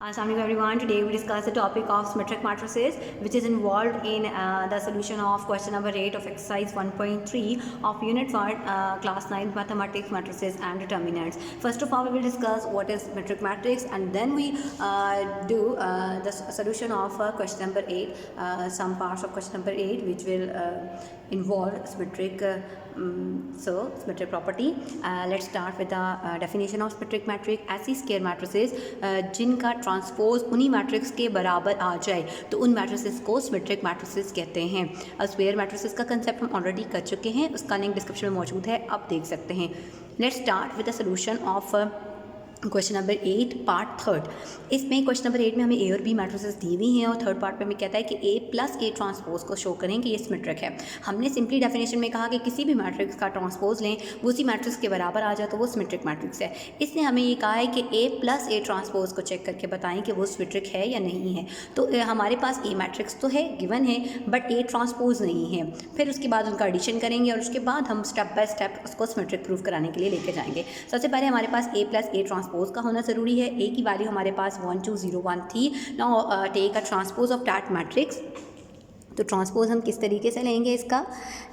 Assalamualaikum everyone. Today we discuss the topic of symmetric matrices, which is involved in the solution of question number 8 of exercise 1.3 of unit 1 class 9 mathematics, matrices and determinants. First of all, we will discuss what is symmetric matrix, and then we do the solution of question number 8, some parts of question number 8 which will involve symmetric symmetric property. Let's start with the definition of symmetric matrix. ऐसी square matrices जिनका transpose उन्हीं matrix के बराबर आ जाए तो उन matrices को symmetric matrices कहते हैं। अब स्क्वायर मैट्रिसेस का कंसेप्ट हम ऑलरेडी कर चुके हैं, उसका लिंक डिस्क्रिप्शन में मौजूद है, आप देख सकते हैं। Let's start with the solution of question number 8 part third. इसमें क्वेश्चन नंबर 8 में हमें ए और बी मैट्रिसेस दी हुई हैं और थर्ड पार्ट में हमें कहता है कि ए प्लस ए ट्रांसपोज को शो करें कि ये सिमेट्रिक है। हमने सिंपली डेफिनेशन में कहा कि किसी भी मैट्रिक्स का ट्रांसपोज लें वो उसी मैट्रिक्स के बराबर आ जाए तो वो सिमेट्रिक मैट्रिक्स है। इसने हमें ये कहा है कि ए प्लस ए ट्रांसपोज को चेक करके बताएं कि वो सिमेट्रिक है या नहीं है। तो हमारे पास ए मैट्रिक्स तो है, गिवन है, बट ए ट्रांसपोज नहीं है। फिर उसके बाद उनका एडिशन करेंगे और उसके बाद हम स्टेप बाय स्टेप उसको सिमेट्रिक प्रूफ कराने के लिए लेके जाएंगे। सबसे पहले हमारे पास ए प्लस ए ट्रांसपोज का होना ज़रूरी है। ए की वैल्यू हमारे पास 1 2 0 1 थी। Now take a transpose of that matrix. तो ट्रांसपोज हम किस तरीके से लेंगे, इसका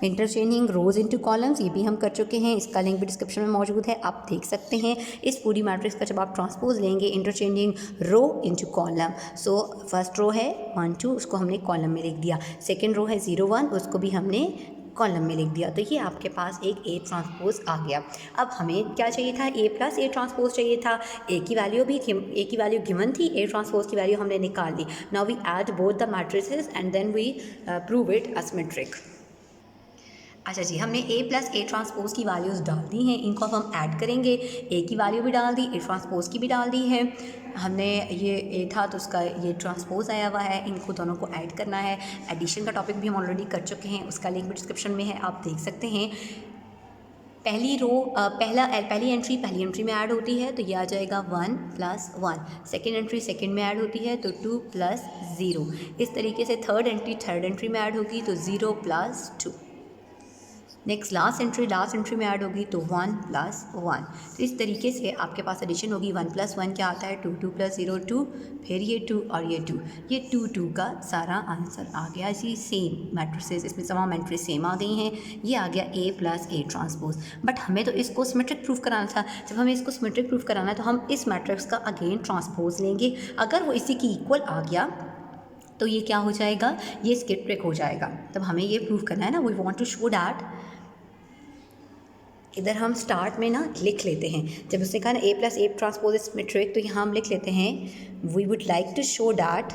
इंटरचेंजिंग रोज इनटू कॉलम्स, ये भी हम कर चुके हैं, इसका लिंक भी डिस्क्रिप्शन में मौजूद है, आप देख सकते हैं। इस पूरी मैट्रिक्स का जब आप ट्रांसपोज लेंगे interchanging row into column, so first row है 1 2, उसको हमने कॉलम में लिख दिया। सेकेंड रो है 0 1, उसको भी हमने कॉलम में लिख दिया। तो ये आपके पास एक ए ट्रांसपोज आ गया। अब हमें क्या चाहिए था, ए प्लस ए ट्रांसपोज चाहिए था। ए की वैल्यू गिवन थी, ए ट्रांसपोज की वैल्यू हमने निकाल ली। Now we add both the matrices and then we prove it symmetric. अच्छा जी, हमने ए प्लस ए ट्रांसपोज की वैल्यूज़ डाल दी हैं, इनको अब हम ऐड करेंगे। ए की वैल्यू भी डाल दी, ए ट्रांसपोज की भी डाल दी है। हमने ये ए था तो उसका ये ट्रांसपोज आया हुआ है, इनको दोनों को ऐड करना है। एडिशन का टॉपिक भी हम ऑलरेडी कर चुके हैं, उसका लिंक भी डिस्क्रिप्शन में है, आप देख सकते हैं। पहली एंट्री में ऐड होती है तो ये आ जाएगा 1 + 1। सेकेंड एंट्री सेकेंड में ऐड होती है तो 2 + 0। इस तरीके से थर्ड एंट्री में ऐड होगी तो 0 + 2। नेक्स्ट लास्ट एंट्री में ऐड होगी तो 1 + 1। तो इस तरीके से आपके पास एडिशन होगी। 1 + 1 क्या आता है, 2 2 + 0 2, फिर ये 2 और ये 2, ये 2 2 का सारा आंसर आ गया। इसी सेम मैट्रिसेस, इसमें तमाम एंट्री सेम आ गई हैं। ये आ गया ए प्लस ए ट्रांसपोज। बट हमें तो इसको सिमेट्रिक प्रूफ कराना था। जब हमें इसको सिमेट्रिक प्रूफ कराना है तो हम इस मैट्रिक्स का अगेन ट्रांसपोज लेंगे। अगर वो इसी की इक्वल आ गया तो ये क्या हो जाएगा, ये सिमेट्रिक हो जाएगा। तब हमें ये प्रूफ करना है ना, we want to show that. इधर हम स्टार्ट में ना लिख लेते हैं, जब उसने कहा ना A plus A transpose is symmetric, तो यहाँ हम लिख लेते हैं we would like to show that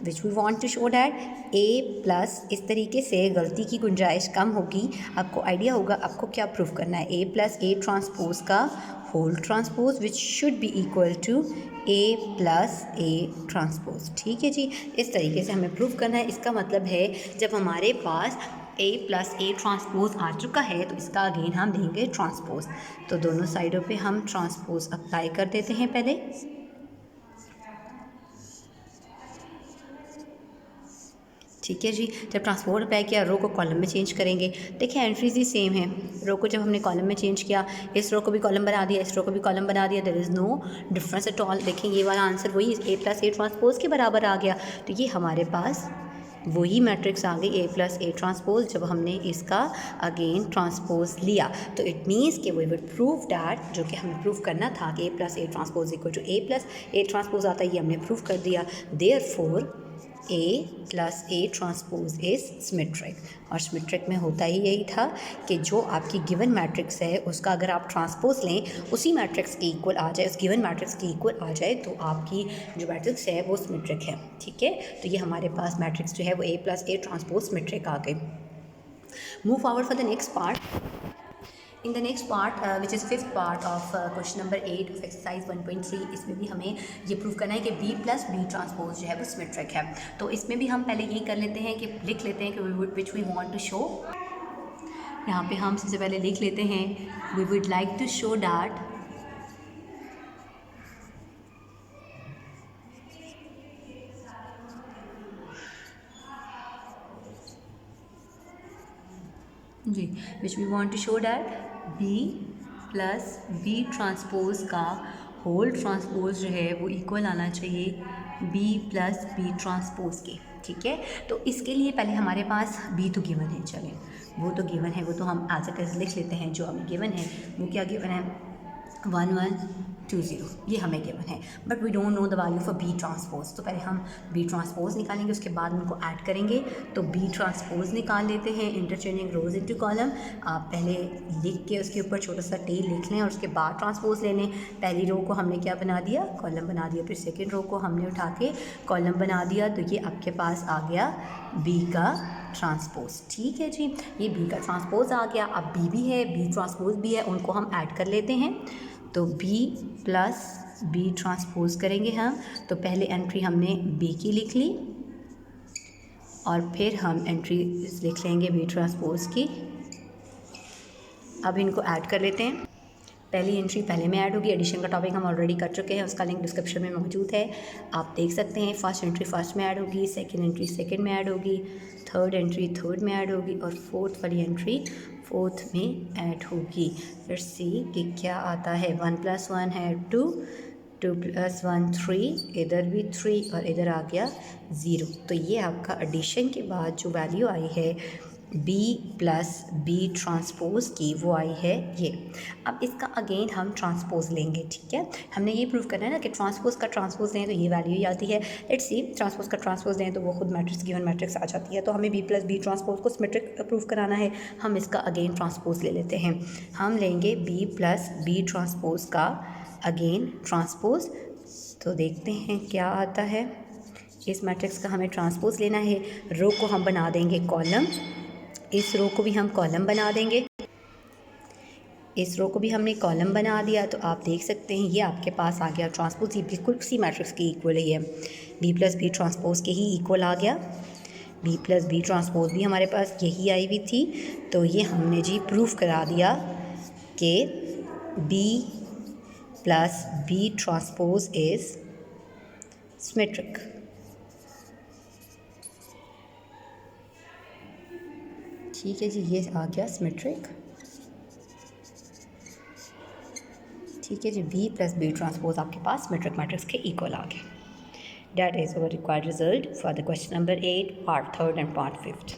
which we want to show that A plus. इस तरीके से गलती की गुंजाइश कम होगी, आपको आइडिया होगा आपको क्या प्रूफ करना है। ए प्लस ए ट्रांसपोज का whole transpose which should be equal to A plus A transpose. ठीक है जी, इस तरीके से हमें प्रूफ करना है। इसका मतलब है जब हमारे पास ए प्लस ए ट्रांसपोज आ चुका है तो इसका अगेन हम देंगे ट्रांसपोज। तो दोनों साइडों पे हम ट्रांसपोज अप्लाई कर देते हैं पहले। ठीक है जी, जब ट्रांसपोर्ट अप्लाई किया रो को कॉलम में चेंज करेंगे। देखिए एंट्रीज ही सेम है, रो को जब हमने कॉलम में चेंज किया, इस रो को भी कॉलम बना दिया, इस रो को भी कॉलम बना दिया, there is no difference at all. देखें ये वाला आंसर वही ए प्लस ए ट्रांसपोज के बराबर आ गया। तो ये हमारे पास वही मैट्रिक्स आ गई ए प्लस ए ट्रांसपोज जब हमने इसका अगेन ट्रांसपोज लिया। तो इट मीन्स कि वी वुड प्रूव दैट, जो कि हमें प्रूव करना था कि A plus A transpose equal to A plus A transpose आता है, ये हमने प्रूव कर दिया। Therefore A plus A transpose is symmetric. और सिमेट्रिक में होता ही यही था कि जो आपकी गिवन मैट्रिक्स है उसका अगर आप ट्रांसपोज लें उसी मैट्रिक्स की इक्वल आ जाए, उस गिवन मैट्रिक्स की इक्वल आ जाए, तो आपकी जो मैट्रिक्स है वो सिमेट्रिक है। ठीक है, तो ये हमारे पास मैट्रिक्स जो है वो ए प्लस ए ट्रांसपोज सिमेट्रिक आ गई। Move forward for the next part. In the next part which is fifth part of question number 8 of exercise 1.3, इसमें भी हमें ये प्रूव करना है कि बी प्लस बी ट्रांसपोज जो है वो सिमेट्रिक है। तो इसमें भी हम पहले यही कर लेते हैं कि लिख लेते हैं कि which we want to show. यहाँ पे हम सबसे पहले लिख लेते हैं we would like to show that जी, which we want to show that B plus B transpose का होल ट्रांसपोज जो है वो इक्वल आना चाहिए बी प्लस बी ट्रांसपोज के। ठीक है, तो इसके लिए पहले हमारे पास बी तो गिवन है, चलें वो तो गिवन है, वो तो हम एज इट इज लिख लेते हैं। जो हमें गिवन है वो क्या गिवन है, 1120 ये हमें गिवन है, but we don't know the value for B transpose. तो पहले हम बी ट्रांसपोज निकालेंगे, उसके बाद उनको ऐड करेंगे। तो बी ट्रांसपोज निकाल लेते हैं, इंटरचेंजिंग रोज इनटू कॉलम। आप पहले लिख के उसके ऊपर छोटा सा टेल लिख लें और उसके बाद ट्रांसपोज ले लें। पहली रो को हमने क्या बना दिया, कॉलम बना दिया, फिर सेकेंड रो को हमने उठा के कॉलम बना दिया। तो ये आपके पास आ गया बी का ट्रांसपोज। ठीक है जी, ये बी का ट्रांसपोज आ गया। अब बी भी है, बी ट्रांसपोज भी है, उनको हम ऐड कर लेते हैं। तो बी प्लस बी ट्रांसपोज करेंगे हम। तो पहले एंट्री हमने बी की लिख ली और फिर हम एंट्री लिख लेंगे बी ट्रांसपोज की। अब इनको ऐड कर लेते हैं। पहली एंट्री पहले में ऐड होगी। एडिशन का टॉपिक हम ऑलरेडी कर चुके हैं, उसका लिंक डिस्क्रिप्शन में मौजूद है, आप देख सकते हैं। फर्स्ट एंट्री फर्स्ट में ऐड होगी, सेकंड एंट्री सेकंड में ऐड होगी, थर्ड एंट्री थर्ड में ऐड होगी और फोर्थ वाली एंट्री फोर्थ में ऐड होगी। फिर सी कि क्या आता है, 1 + 1 है 2, 2 + 1 3, इधर भी 3 और इधर आ गया 0। तो ये आपका एडिशन के बाद जो वैल्यू आई है बी प्लस बी ट्रांसपोज की, वो आई है ये। अब इसका अगेन हम ट्रांसपोज लेंगे। ठीक है, हमने ये प्रूव करना है ना कि ट्रांसपोज का ट्रांसपोज लें तो ये वैल्यू ही आती है। लेट्स सी, ट्रांसपोज का ट्रांसपोज लें तो वो खुद मैट्रिक्स गिवन मैट्रिक्स आ जाती है। तो हमें बी प्लस बी ट्रांसपोज को सिमेट्रिक प्रूव कराना है, हम इसका अगेन ट्रांसपोज ले लेते हैं। हम लेंगे बी प्लस बी ट्रांसपोज का अगेन ट्रांसपोज। तो देखते हैं क्या आता है। इस मैट्रिक्स का हमें ट्रांसपोज लेना है। रो को हम बना देंगे कॉलम, इस रो को भी हम कॉलम बना देंगे। इस रो को भी हमने कॉलम बना दिया। तो आप देख सकते हैं ये आपके पास आ गया ट्रांसपोज। ये बिल्कुल उसी मैट्रिक्स की इक्वल ही है, बी प्लस बी ट्रांसपोज के ही इक्वल आ गया। बी प्लस बी ट्रांसपोज भी हमारे पास यही आई हुई थी। तो ये हमने जी प्रूफ करा दिया कि B plus B transpose is symmetric. ठीक है जी, ये आ गया सिमेट्रिक। ठीक है जी, बी प्लस बी ट्रांसपोज आपके पास सिमेट्रिक मैट्रिक्स के इक्वल आ गए। That is our required result for the question number 8, part 3rd and part 5th.